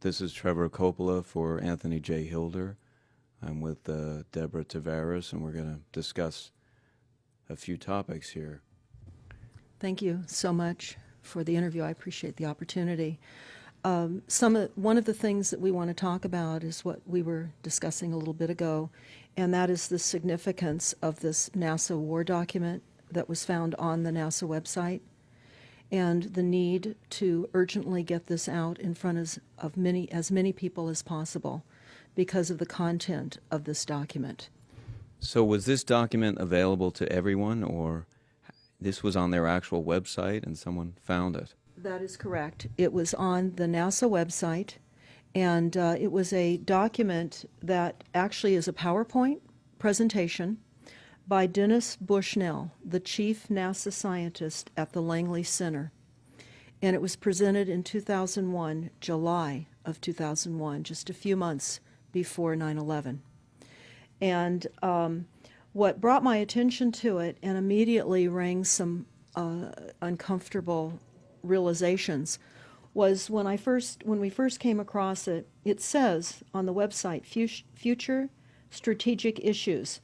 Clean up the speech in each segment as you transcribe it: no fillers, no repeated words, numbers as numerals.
This is Trevor Coppola for Anthony J. Hilder. I'm with D.Tavares, and we're going to discuss a few topics here. Thank you so much for the interview. I appreciate the opportunity. One of the things that we want to talk about is what we were discussing a little bit ago, and that is the significance of this NASA war document that was found on the NASA website, and the need to urgently get this out in front of as many people as possible because of the content of this document. So was this document available to everyone, or this was on their actual website and someone found it? That is correct. It was on the NASA website, and it was a document that actually is a PowerPoint presentation by Dennis Bushnell, the chief NASA scientist at the Langley Center. And it was presented in 2001, July of 2001, just a few months before 9/11. And what brought my attention to it and immediately rang some uncomfortable realizations was when we first came across it. It says on the website, future strategic issues,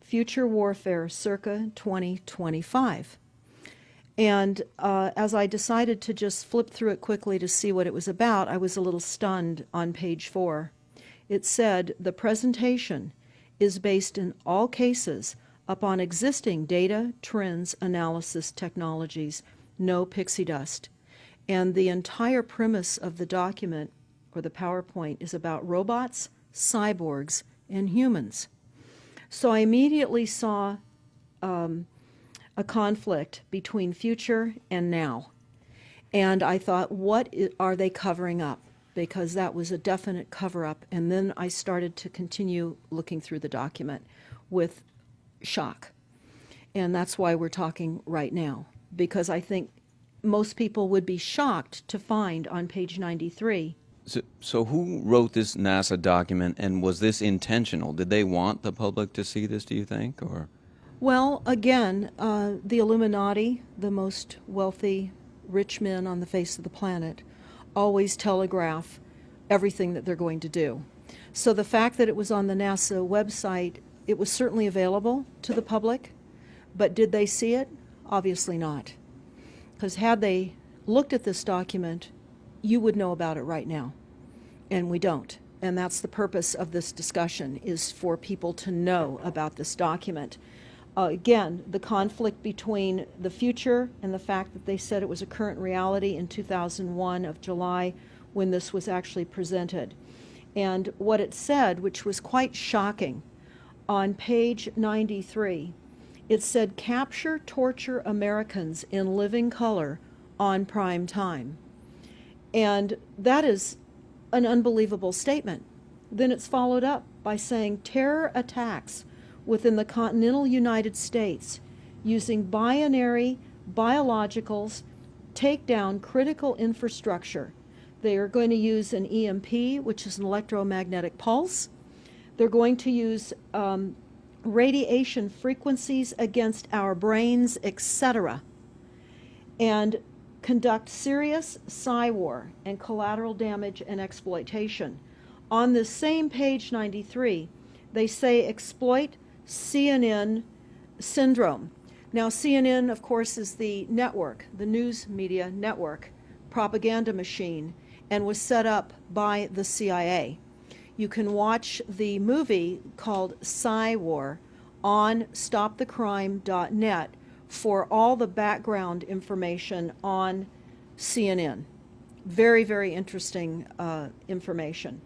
future warfare circa 2025. And as I decided to just flip through it quickly to see what it was about, I was a little stunned on page 4. It said, the presentation is based in all cases upon existing data, trends, analysis technologies, no pixie dust. And the entire premise of the document, or the PowerPoint, is about robots, cyborgs, and humans. So I immediately saw a conflict between future and now. And I thought, what are they covering up? Because that was a definite cover-up. And then I started to continue looking through the document with shock. And that's why we're talking right now, because I think most people would be shocked to find on page 93. So who wrote this NASA document, and was this intentional? Did they want the public to see this, do you think, or? Well, again, the Illuminati, the most wealthy, rich men on the face of the planet, always telegraph everything that they're going to do. So the fact that it was on the NASA website, it was certainly available to the public, but did they see it? Obviously not. Because had they looked at this document, you would know about it right now, and we don't. And that's the purpose of this discussion, is for people to know about this document. Again, the conflict between the future and the fact that they said it was a current reality in 2001 of July when this was actually presented. And what it said, which was quite shocking, on page 93, it said, capture, torture Americans in living color on prime time. And that is an unbelievable statement. Then it's followed up by saying terror attacks within the continental United States using binary biologicals take down critical infrastructure. They are going to use an EMP, which is an electromagnetic pulse. They're going to use radiation frequencies against our brains, etc., and conduct serious psy-war and collateral damage and exploitation. On this same page 93, they say exploit CNN syndrome. Now, CNN, of course, is the network, the news media network, propaganda machine, and was set up by the CIA. You can watch the movie called Psy-War on stopthecrime.net for all the background information on CNN. Very, very interesting information.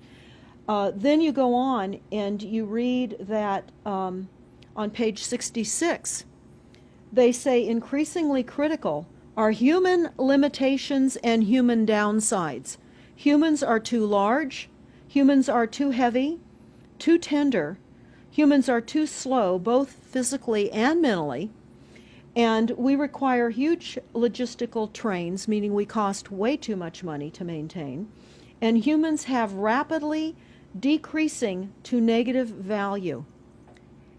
Then you go on and you read that on page 66, they say increasingly critical are human limitations and human downsides. Humans are too large, humans are too heavy, too tender, humans are too slow, both physically and mentally, and we require huge logistical trains, meaning we cost way too much money to maintain, and humans have rapidly decreasing to negative value.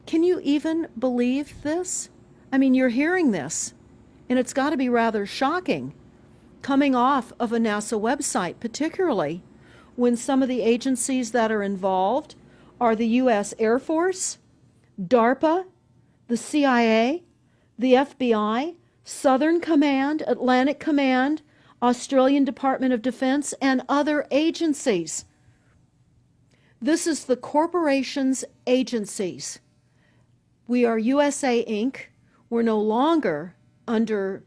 Can you even believe this? I mean, you're hearing this, and it's got to be rather shocking coming off of a NASA website, particularly when some of the agencies that are involved are the U.S. Air Force, DARPA, the CIA, the FBI, Southern Command, Atlantic Command, Australian Department of Defense, and other agencies. This is the corporation's agencies. We are USA Inc. We're no longer under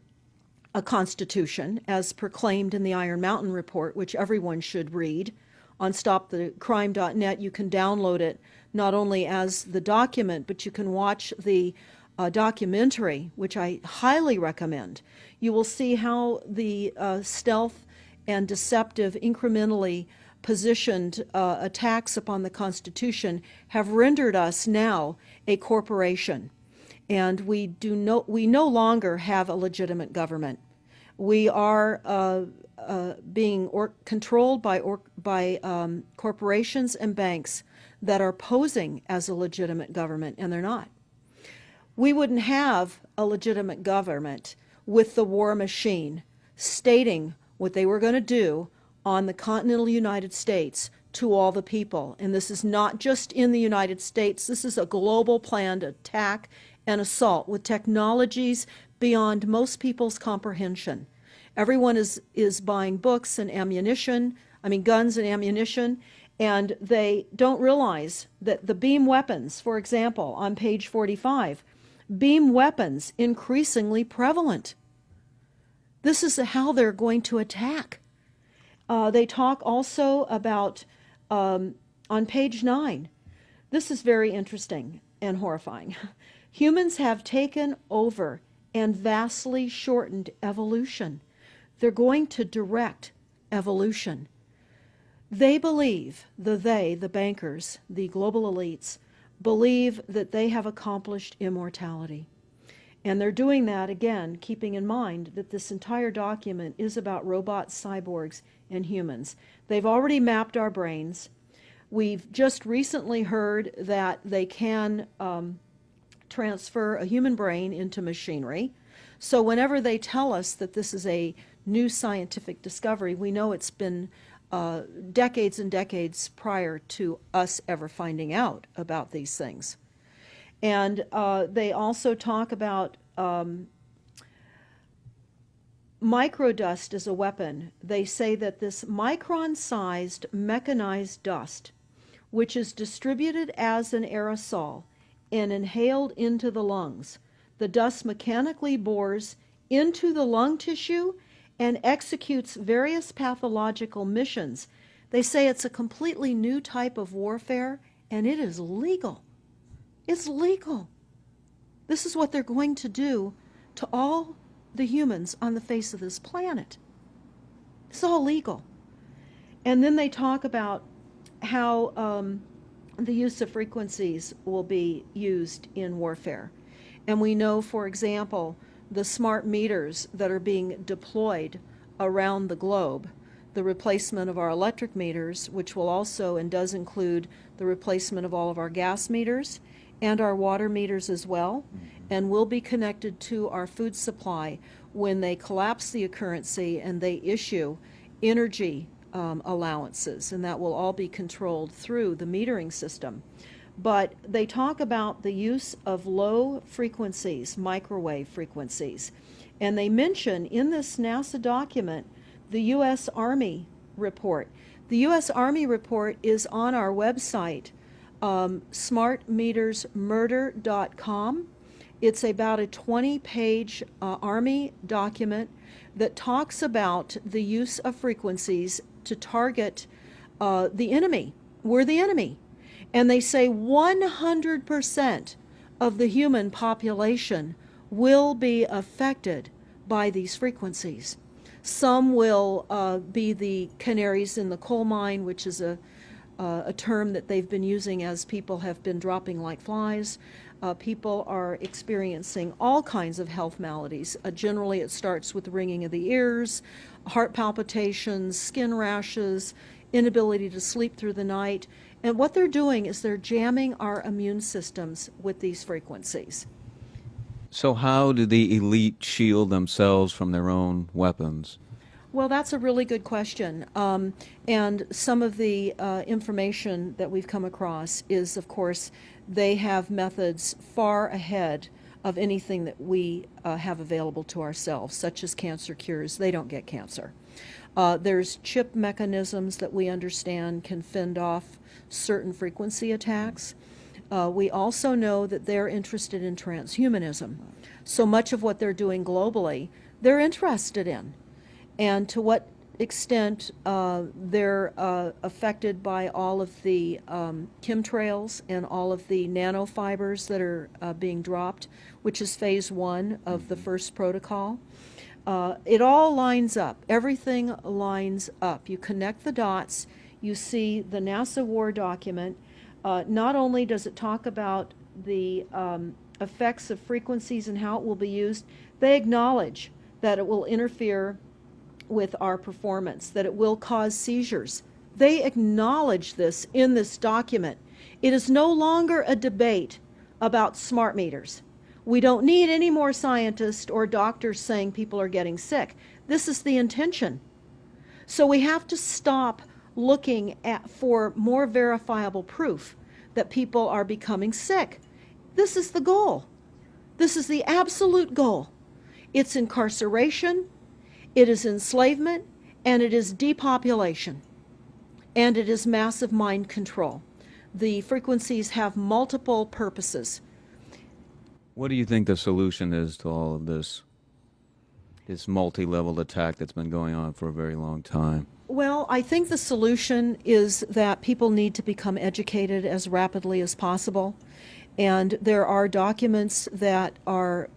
a constitution as proclaimed in the Iron Mountain Report, which everyone should read. On stopthecrime.net, you can download it not only as the document, but you can watch the documentary, which I highly recommend. You will see how the stealth and deceptive, incrementally positioned attacks upon the Constitution have rendered us now a corporation. And we no longer have a legitimate government. We are being controlled by corporations and banks that are posing as a legitimate government, and they're not. We wouldn't have a legitimate government with the war machine stating what they were going to do on the continental United States to all the people. And this is not just in the United States. This is a global planned attack and assault with technologies beyond most people's comprehension. Everyone is buying books and ammunition, guns and ammunition, and they don't realize that the beam weapons, for example, on page 45, beam weapons increasingly prevalent. This is how they're going to attack. They talk also about, on page 9, this is very interesting and horrifying. Humans have taken over and vastly shortened evolution. They're going to direct evolution. They believe, the bankers, the global elites, believe that they have accomplished immortality. And they're doing that, again, keeping in mind that this entire document is about robots, cyborgs, and humans. They've already mapped our brains. We've just recently heard that they can transfer a human brain into machinery. So whenever they tell us that this is a new scientific discovery, we know it's been decades and decades prior to us ever finding out about these things. And they also talk about microdust as a weapon. They say that this micron-sized mechanized dust, which is distributed as an aerosol and inhaled into the lungs, the dust mechanically bores into the lung tissue and executes various pathological missions. They say it's a completely new type of warfare, and it is legal. It's legal. This is what they're going to do to all the humans on the face of this planet. It's all legal. And then they talk about how the use of frequencies will be used in warfare. And we know, for example, the smart meters that are being deployed around the globe, the replacement of our electric meters, which will also and does include the replacement of all of our gas meters and our water meters as well, and will be connected to our food supply when they collapse the currency and they issue energy allowances, and that will all be controlled through the metering system. But they talk about the use of low frequencies, microwave frequencies, and they mention in this NASA document the U.S. Army report. The U.S. Army report is on our website, smartmetersmurder.com. It's about a 20-page Army document that talks about the use of frequencies to target the enemy. We're the enemy. And they say 100% of the human population will be affected by these frequencies. Some will be the canaries in the coal mine, which is a term that they've been using as people have been dropping like flies. People are experiencing all kinds of health maladies. Generally, it starts with ringing of the ears, heart palpitations, skin rashes, inability to sleep through the night. And what they're doing is they're jamming our immune systems with these frequencies. So how do the elite shield themselves from their own weapons? Well, that's a really good question. And some of the information that we've come across is, of course, they have methods far ahead of anything that we have available to ourselves, such as cancer cures. They don't get cancer. There's chip mechanisms that we understand can fend off certain frequency attacks. We also know that they're interested in transhumanism. So much of what they're doing globally, they're interested in. And to what extent they're affected by all of the chemtrails and all of the nanofibers that are being dropped, which is phase 1 of the first protocol. It all lines up. Everything lines up. You connect the dots. You see the NASA war document. Not only does it talk about the effects of frequencies and how it will be used, they acknowledge that it will interfere with our performance, that it will cause seizures. They acknowledge this in this document. It is no longer a debate about smart meters. We don't need any more scientists or doctors saying people are getting sick. This is the intention. So we have to stop looking for more verifiable proof that people are becoming sick. This is the goal. This is the absolute goal. It's incarceration, it is enslavement, and it is depopulation, and it is massive mind control. The frequencies have multiple purposes. What do you think the solution is to all of this multi-level attack that's been going on for a very long time? Well, I think the solution is that people need to become educated as rapidly as possible. And there are documents that are,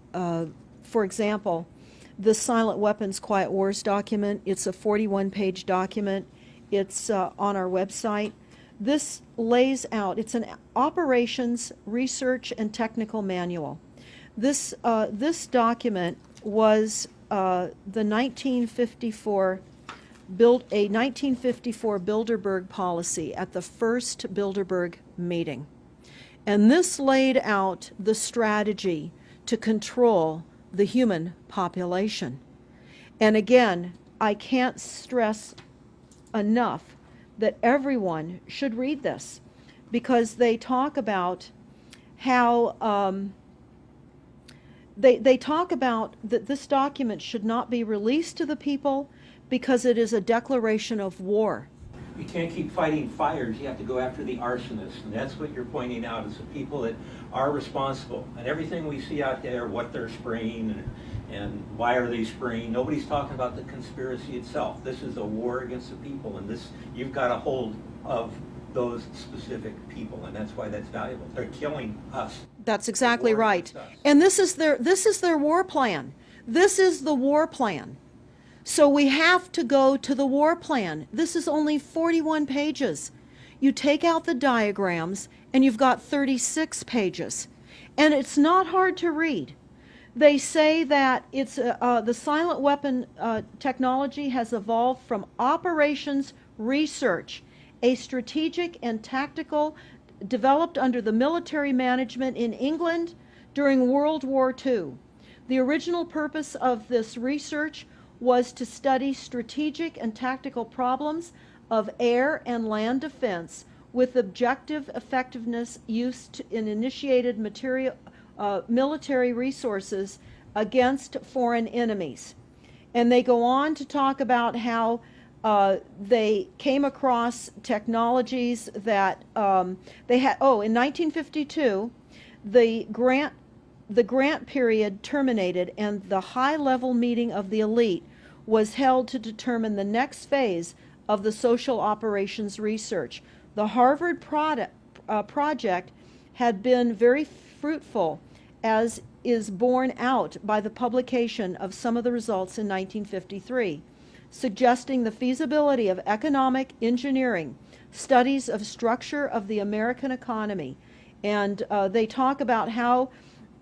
for example, the Silent Weapons Quiet Wars document. It's a 41-page document. It's on our website. This lays out, it's an operations, research, and technical manual. This document was the 1954 Bilderberg policy at the first Bilderberg meeting. And this laid out the strategy to control the human population. And again, I can't stress enough that everyone should read this, because they talk about how they talk about that this document should not be released to the people because it is a declaration of war. You can't keep fighting fires. You have to go after the arsonists. And that's what you're pointing out, is the people that are responsible. And everything we see out there, what they're spraying and why are they spraying, nobody's talking about the conspiracy itself. This is a war against the people, and this, you've got a hold of those specific people, and that's why that's valuable. They're killing us. That's exactly right. And this is their war plan. This is the war plan. So we have to go to the war plan. This is only 41 pages. You take out the diagrams and you've got 36 pages. And it's not hard to read. They say that it's the silent weapon technology has evolved from operations research, a strategic and tactical developed under the military management in England during World War II. The original purpose of this research was to study strategic and tactical problems of air and land defense with objective effectiveness used in initiated military resources against foreign enemies. And they go on to talk about how they came across technologies that they had. Oh, in 1952, the grant period terminated and the high-level meeting of the elite was held to determine the next phase of the social operations research. The Harvard project had been very fruitful, as is borne out by the publication of some of the results in 1953, suggesting the feasibility of economic engineering, studies of structure of the American economy. And they talk about how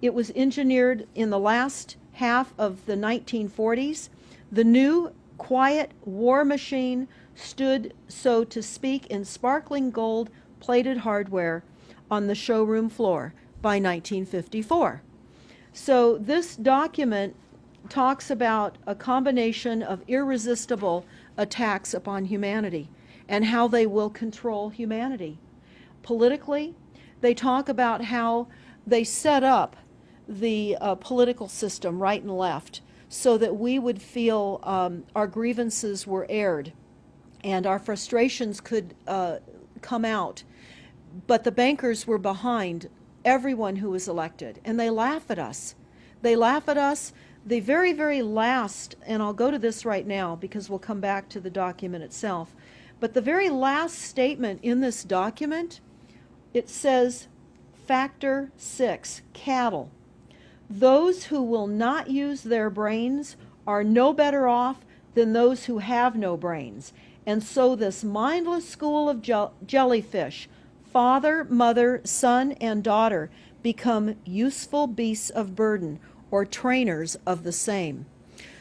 it was engineered in the last half of the 1940s. The new quiet war machine stood, so to speak, in sparkling gold plated hardware on the showroom floor by 1954. So this document talks about a combination of irresistible attacks upon humanity and how they will control humanity. Politically, they talk about how they set up the political system right and left so that we would feel our grievances were aired and our frustrations could come out. But the bankers were behind everyone who was elected, and they laugh at us. They laugh at us. The very, very last, and I'll go to this right now because we'll come back to the document itself, but the very last statement in this document, it says, Factor 6, cattle. Those who will not use their brains are no better off than those who have no brains. And so this mindless school of jellyfish, father, mother, son, and daughter, become useful beasts of burden, or trainers of the same.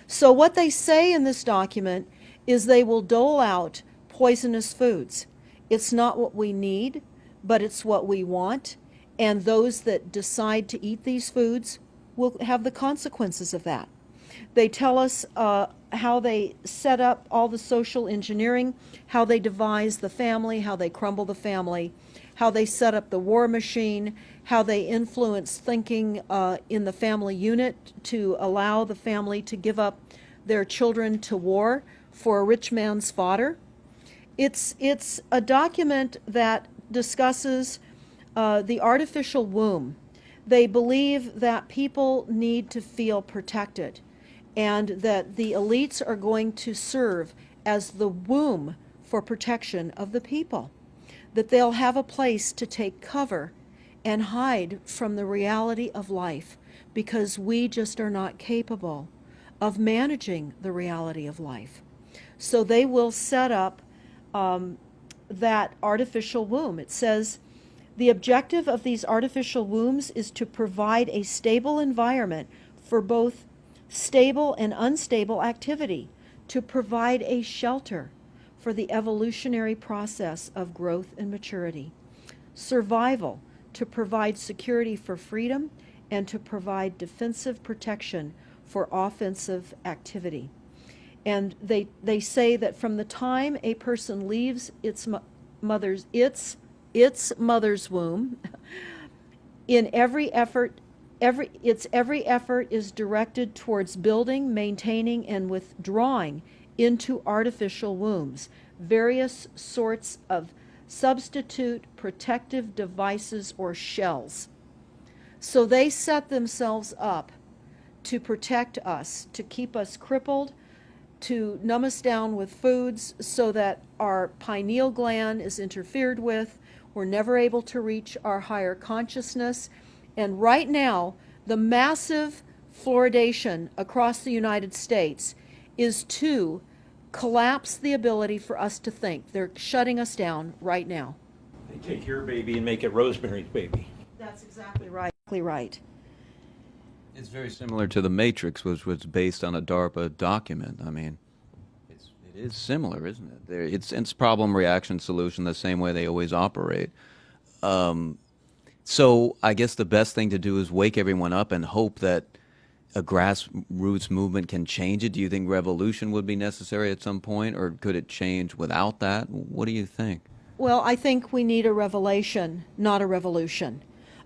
So what they say in this document is they will dole out poisonous foods. It's not what we need, but it's what we want, and those that decide to eat these foods will have the consequences of that. They tell us how they set up all the social engineering, how they devise the family, how they crumble the family, how they set up the war machine, how they influence thinking in the family unit to allow the family to give up their children to war for a rich man's fodder. It's a document that discusses the artificial womb. They believe that people need to feel protected and that the elites are going to serve as the womb for protection of the people, that they'll have a place to take cover and hide from the reality of life because we just are not capable of managing the reality of life. So they will set up that artificial womb. It says, the objective of these artificial wombs is to provide a stable environment for both stable and unstable activity, to provide a shelter for the evolutionary process of growth and maturity, survival, to provide security for freedom, and to provide defensive protection for offensive activity. And they say that from the time a person leaves its mother's womb, in every effort is directed towards building, maintaining, and withdrawing into artificial wombs various sorts of substitute protective devices or shells. So they set themselves up to protect us, to keep us crippled, to numb us down with foods so that our pineal gland is interfered with. We're never able to reach our higher consciousness. And right now, the massive fluoridation across the United States is to collapse the ability for us to think. They're shutting us down right now. They take your baby and make it Rosemary's Baby. That's exactly right. Right. It's very similar to The Matrix, which was based on a DARPA document. I mean, it is similar, isn't it? It's problem, reaction, solution, the same way they always operate. So I guess the best thing to do is wake everyone up and hope that a grassroots movement can change it. Do you think revolution would be necessary at some point, or could it change without that? What do you think? Well, I think we need a revelation, not a revolution.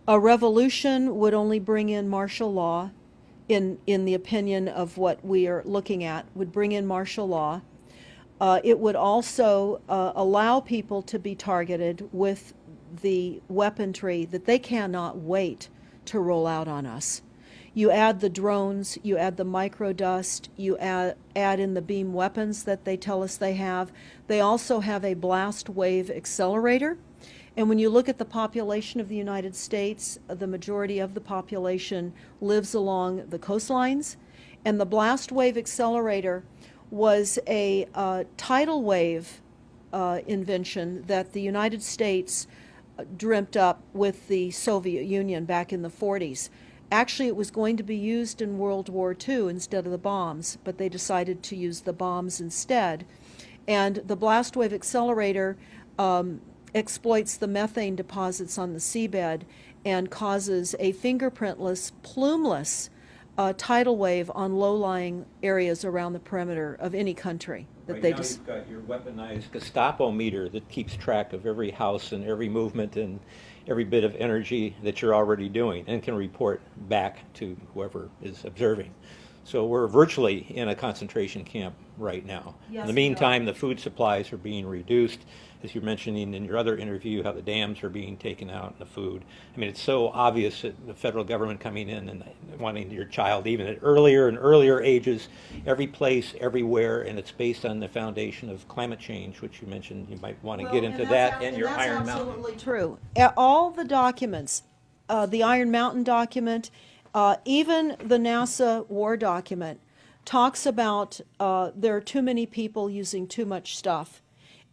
A revolution would only bring in martial law, in the opinion of what we are looking at, would bring in martial law. It would also allow people to be targeted with the weaponry that they cannot wait to roll out on us. You add the drones, you add the microdust, you add in the beam weapons that they tell us they have. They also have a blast wave accelerator. And when you look at the population of the United States, the majority of the population lives along the coastlines. And the blast wave accelerator was a tidal wave invention that the United States dreamt up with the Soviet Union back in the 40s. Actually, it was going to be used in World War II instead of the bombs, but they decided to use the bombs instead. And the blast wave accelerator exploits the methane deposits on the seabed and causes a fingerprintless, plumeless tidal wave on low-lying areas around the perimeter of any country that Right they now, just. you've got your weaponized Gestapo meter that keeps track of every house and every movement and every bit of energy that you're already doing and can report back to whoever is observing. So we're virtually in a concentration camp right now. Yes, In the we are. meantime, the food supplies are being reduced. As you're mentioning in your other interview, how the dams are being taken out and the food. I mean, it's so obvious that the federal government coming in and wanting your child even at earlier and earlier ages, every place, everywhere, and it's based on the foundation of climate change, which you mentioned you might want to get into that and your Iron That's Mountain. absolutely true. All the documents, the Iron Mountain document, even the NASA war document, talks about there are too many people using too much stuff,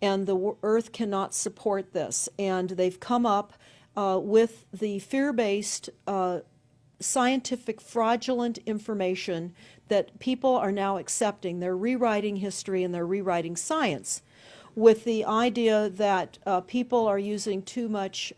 and the Earth cannot support this. And they've come up with the fear-based, scientific, fraudulent information that people are now accepting. They're rewriting history and they're rewriting science with the idea that people are using too much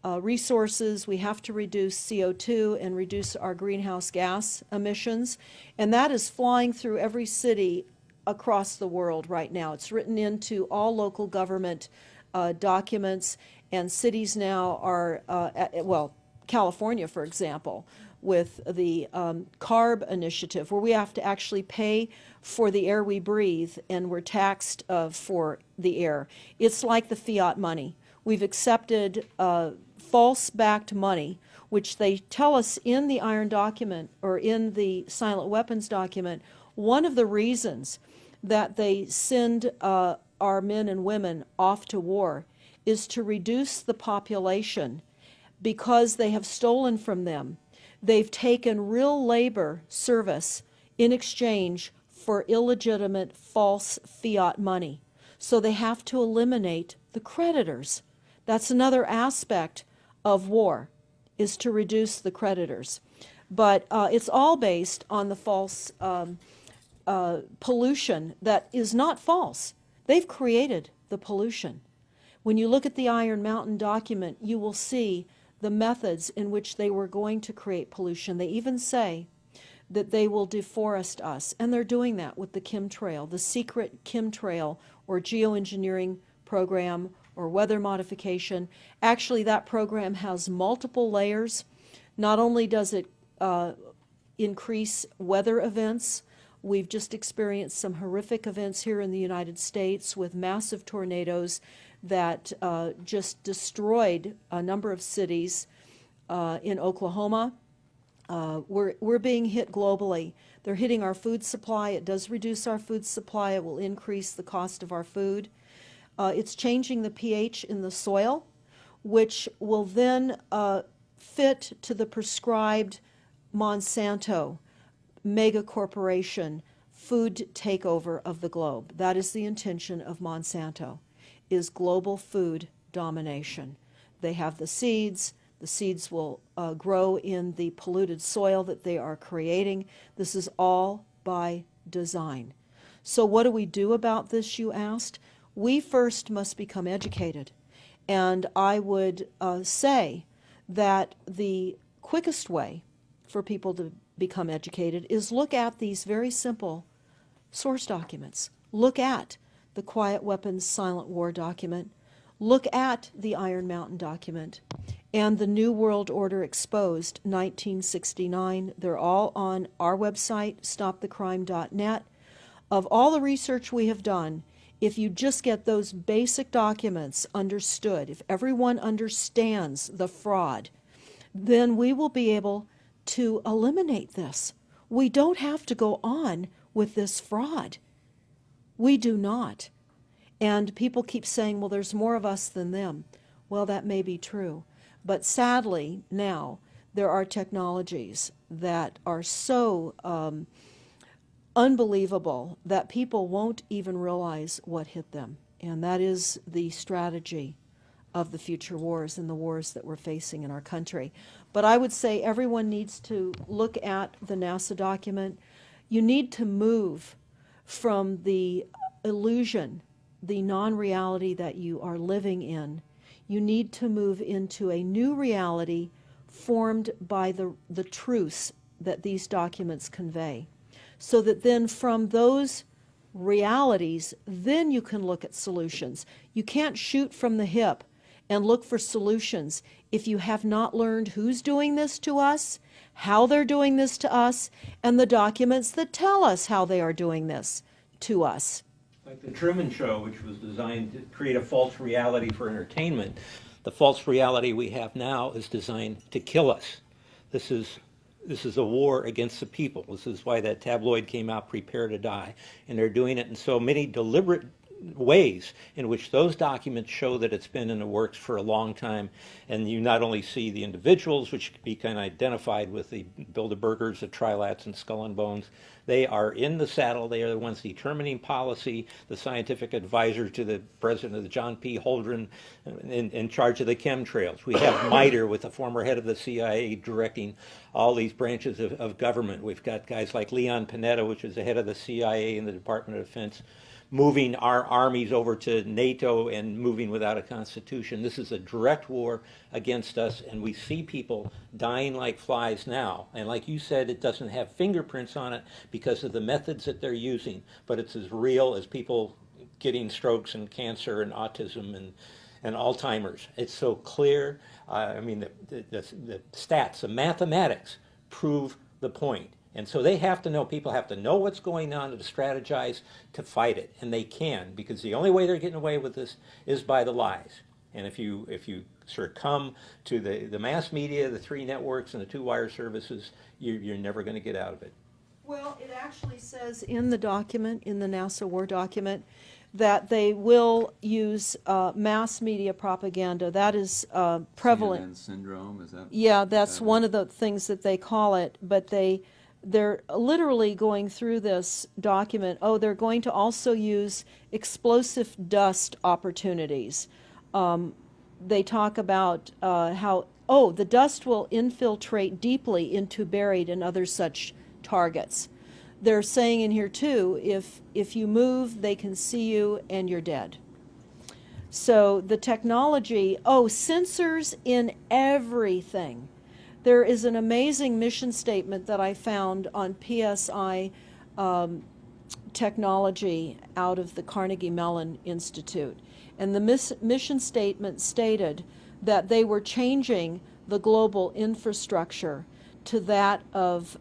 resources. We have to reduce CO2 and reduce our greenhouse gas emissions. And that is flying through every city across the world right now. It's written into all local government documents, and cities now are, well, California, for example, with the CARB initiative, where we have to actually pay for the air we breathe, and we're taxed for the air. It's like the fiat money. We've accepted false-backed money, which they tell us in the Iron document or in the silent weapons document. One of the reasons that they send our men and women off to war is to reduce the population because they have stolen from them. They've taken real labor service in exchange for illegitimate false fiat money. So they have to eliminate the creditors. That's another aspect of war, is to reduce the creditors. But it's all based on the false pollution that is not false. They've created the pollution. When you look at the Iron Mountain document, you will see the methods in which they were going to create pollution. They even say that they will deforest us, and they're doing that with the chemtrail, the secret chemtrail or geoengineering program or weather modification. Actually, that program has multiple layers. Not only does it increase weather events, we've just experienced some horrific events here in the United States with massive tornadoes that just destroyed a number of cities in Oklahoma. We're being hit globally. They're hitting our food supply. It does reduce our food supply. It will increase the cost of our food. It's changing the pH in the soil, which will then fit to the prescribed Monsanto mega corporation food takeover of the globe. That is the intention of Monsanto, is global food domination. They have the seeds. The seeds will grow in the polluted soil that they are creating. This is all by design. So what do we do about this, you asked? We first must become educated. And I would say that the quickest way for people to become educated is look at these very simple source documents. Look at the Quiet Weapons Silent War document. Look at the Iron Mountain document and the New World Order Exposed, 1969. They're all on our website, stopthecrime.net. Of all the research we have done, if you just get those basic documents understood, if everyone understands the fraud, then we will be able to eliminate this. We don't have to go on with this fraud. We do not. And people keep saying, well, there's more of us than them. Well, that may be true. But sadly, now, there are technologies that are so unbelievable that people won't even realize what hit them. And that is the strategy of the future wars and the wars that we're facing in our country. But I would say everyone needs to look at the NASA document. You need to move from the illusion, the non-reality that you are living in. You need to move into a new reality formed by the truths that these documents convey. So that then from those realities, then you can look at solutions. You can't shoot from the hip and look for solutions if you have not learned who's doing this to us, how they're doing this to us, and the documents that tell us how they are doing this to us. Like the Truman Show, which was designed to create a false reality for entertainment, the false reality we have now is designed to kill us. This is a war against the people. This is why that tabloid came out, Prepare to Die. And they're doing it in so many deliberate ways in which those documents show that it's been in the works for a long time. And you not only see the individuals, which can be kind of identified with the Bilderbergers, the Trilats, and Skull and Bones. They are in the saddle. They are the ones determining policy, the scientific advisor to the president of the John P. Holdren in charge of the chemtrails. We have MITRE with the former head of the CIA directing all these branches of government. We've got guys like Leon Panetta, which is the head of the CIA and the Department of Defense, moving our armies over to NATO and moving without a constitution. This is a direct war against us, and we see people dying like flies now. And like you said, it doesn't have fingerprints on it because of the methods that they're using, but it's as real as people getting strokes and cancer and autism and Alzheimer's. It's so clear. I mean, the stats, the mathematics prove the point. And so they have to know, people have to know what's going on to strategize to fight it. And they can, because the only way they're getting away with this is by the lies. And if you succumb to the mass media, the 3 networks, and the 2 wire services, you're never going to get out of it. Well, it actually says in the document, in the NASA War document, that they will use mass media propaganda. That is prevalent. CNN syndrome, is that? Yeah, that's one of the things that they call it. But they're literally going through this document. Oh, they're going to also use explosive dust opportunities. They talk about how, the dust will infiltrate deeply into buried and other such targets. They're saying in here too, if you move, they can see you and you're dead. So the technology, sensors in everything. There is an amazing mission statement that I found on PSI technology out of the Carnegie Mellon Institute. And the mission statement stated that they were changing the global infrastructure to that of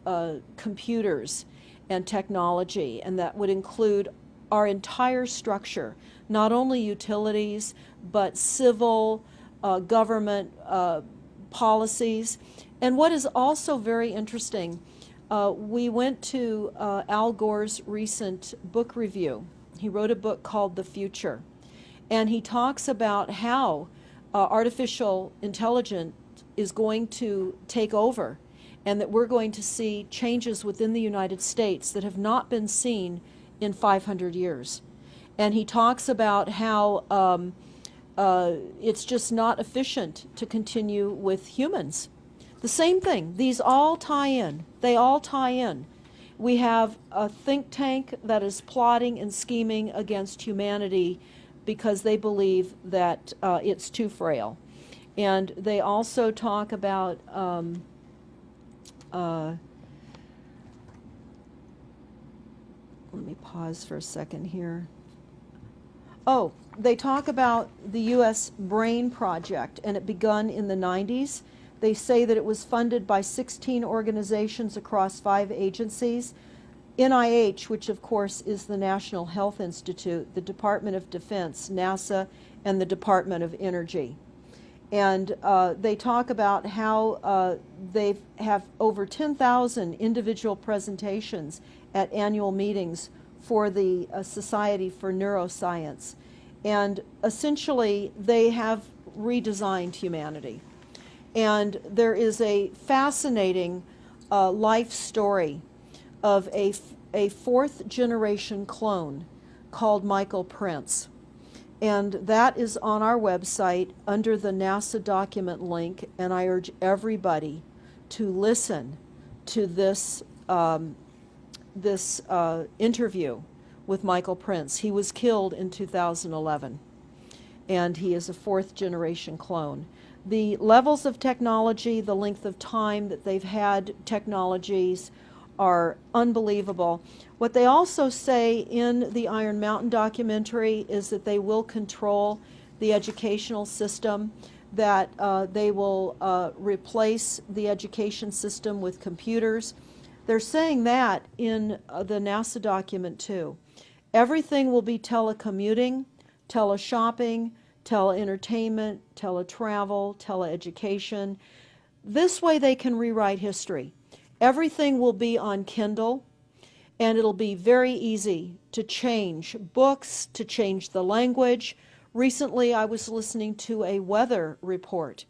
computers and technology, and that would include our entire structure, not only utilities, but civil, government policies. And what is also very interesting, we went to Al Gore's recent book review. He wrote a book called The Future, and he talks about how artificial intelligence is going to take over, and that we're going to see changes within the United States that have not been seen in 500 years. And he talks about how it's just not efficient to continue with humans. The same thing. These all tie in. They all tie in. We have a think tank that is plotting and scheming against humanity because they believe that it's too frail. And they also talk about let me pause for a second here. They talk about the U.S. Brain Project, and it begun in the 90s. They say that it was funded by 16 organizations across 5 agencies. NIH, which of course is the National Health Institute, the Department of Defense, NASA, and the Department of Energy. And they talk about how they have over 10,000 individual presentations at annual meetings for the Society for Neuroscience. And essentially, they have redesigned humanity. And there is a fascinating life story of a 4th generation clone called Michael Prince. And that is on our website under the NASA document link, and I urge everybody to listen to this interview with Michael Prince. He was killed in 2011, and he is a 4th generation clone. The levels of technology, the length of time that they've had technologies are unbelievable. What they also say in the Iron Mountain documentary is that they will control the educational system, that they will replace the education system with computers. They're saying that in the NASA document too. Everything will be telecommuting, teleshopping, tele-entertainment, tele-travel, tele-education. This way they can rewrite history. Everything will be on Kindle, and it'll be very easy to change books, to change the language. Recently I was listening to a weather report,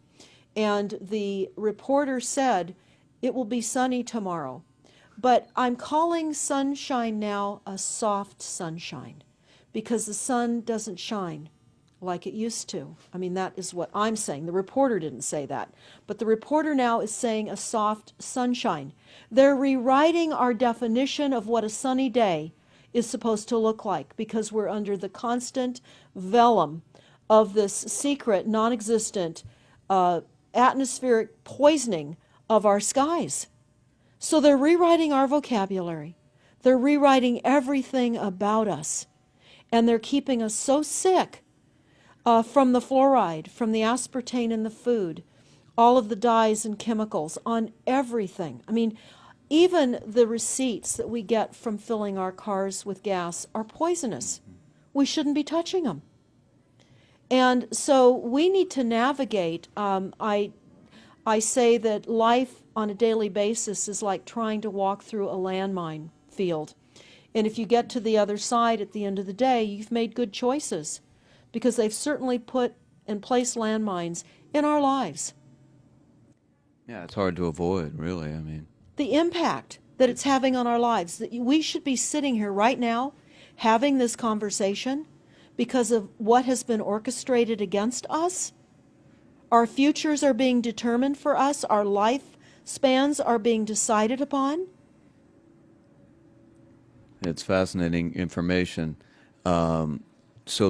and the reporter said it will be sunny tomorrow. But I'm calling sunshine now a soft sunshine, because the sun doesn't shine like it used to. I mean, that is what I'm saying. The reporter didn't say that. But the reporter now is saying a soft sunshine. They're rewriting our definition of what a sunny day is supposed to look like, because we're under the constant vellum of this secret, non-existent atmospheric poisoning of our skies. So they're rewriting our vocabulary. They're rewriting everything about us. And they're keeping us so sick from the fluoride, from the aspartame in the food, all of the dyes and chemicals on everything. I mean, even the receipts that we get from filling our cars with gas are poisonous. We shouldn't be touching them. And so we need to navigate. I say that life on a daily basis is like trying to walk through a landmine field. And if you get to the other side at the end of the day, you've made good choices, because they've certainly put and placed landmines in our lives. Yeah, it's hard to avoid, really. I mean, The impact that it's having on our lives, that we should be sitting here right now having this conversation because of what has been orchestrated against us. Our futures are being determined for us. Our lifespans are being decided upon. it's fascinating information. So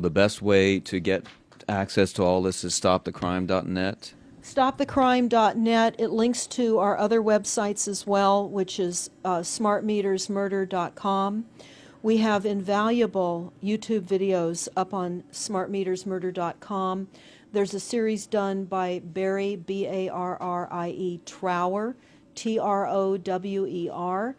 the best way to get access to all this is stopthecrime.net? StopTheCrime.net. It links to our other websites as well, which is smartmetersmurder.com. We have invaluable YouTube videos up on smartmetersmurder.com. There's a series done by Barry, B-A-R-R-I-E, Trower, T-R-O-W-E-R,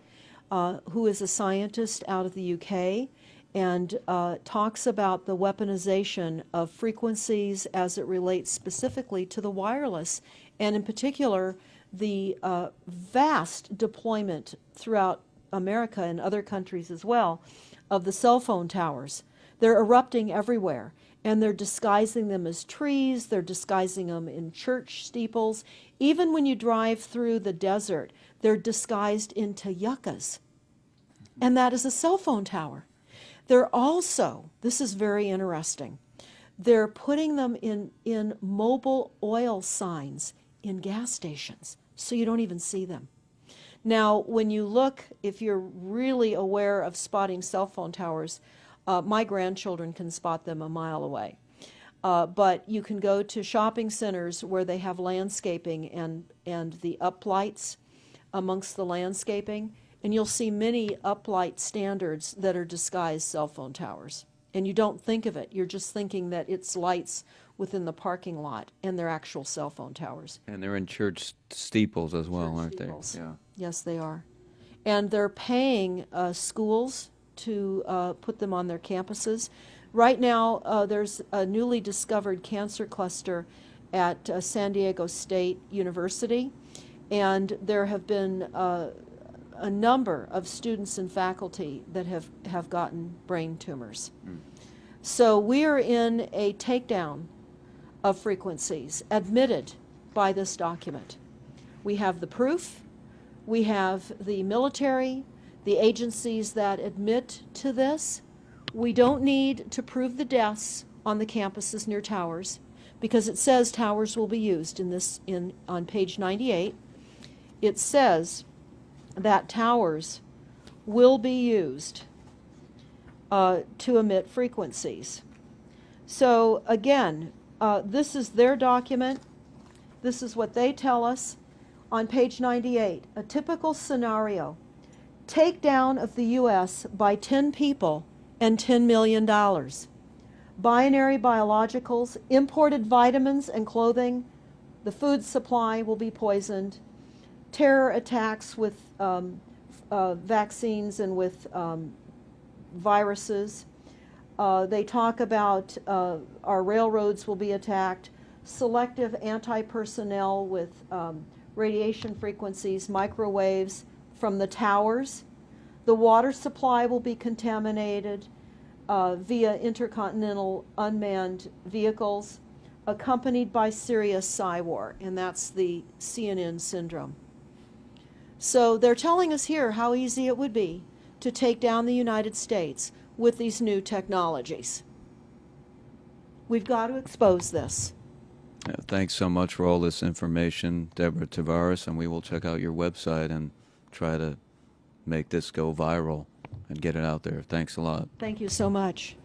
who is a scientist out of the UK, and talks about the weaponization of frequencies as it relates specifically to the wireless, and in particular the vast deployment throughout America and other countries as well of the cell phone towers. They're erupting everywhere, and they're disguising them as trees, they're disguising them in church steeples. Even when you drive through the desert, they're disguised into yuccas, and that is a cell phone tower. They're also, this is very interesting, they're putting them in mobile oil signs in gas stations, so you don't even see them. Now, when you look, if you're really aware of spotting cell phone towers, my grandchildren can spot them a mile away. But you can go to shopping centers where they have landscaping and the uplights amongst the landscaping, and you'll see many uplight standards that are disguised cell phone towers. And you don't think of it. You're just thinking that it's lights within the parking lot, and they're actual cell phone towers. And they're in church steeples as well, aren't Steeples. they? Yeah. Yes, they are. And they're paying schools to put them on their campuses. Right now, there's a newly discovered cancer cluster at San Diego State University, and there have been a number of students and faculty that have gotten brain tumors. So we are in a takedown of frequencies admitted by this document. We have the proof, we have the military, the agencies that admit to this. We don't need to prove the deaths on the campuses near towers, because it says towers will be used on page 98. It says that towers will be used to emit frequencies. So again, this is their document. This is what they tell us on page 98. A typical scenario: takedown of the U.S. by 10 people and $10 million. Binary biologicals, imported vitamins and clothing, the food supply will be poisoned, terror attacks with vaccines and with viruses. They talk about our railroads will be attacked, selective anti-personnel with radiation frequencies, microwaves from the towers. The water supply will be contaminated via intercontinental unmanned vehicles, accompanied by serious psy-war, and that's the CNN syndrome. So they're telling us here how easy it would be to take down the United States with these new technologies. We've got to expose this. Thanks so much for all this information, Deborah Tavares, and we will check out your website and try to make this go viral and get it out there. Thanks a lot. Thank you so much.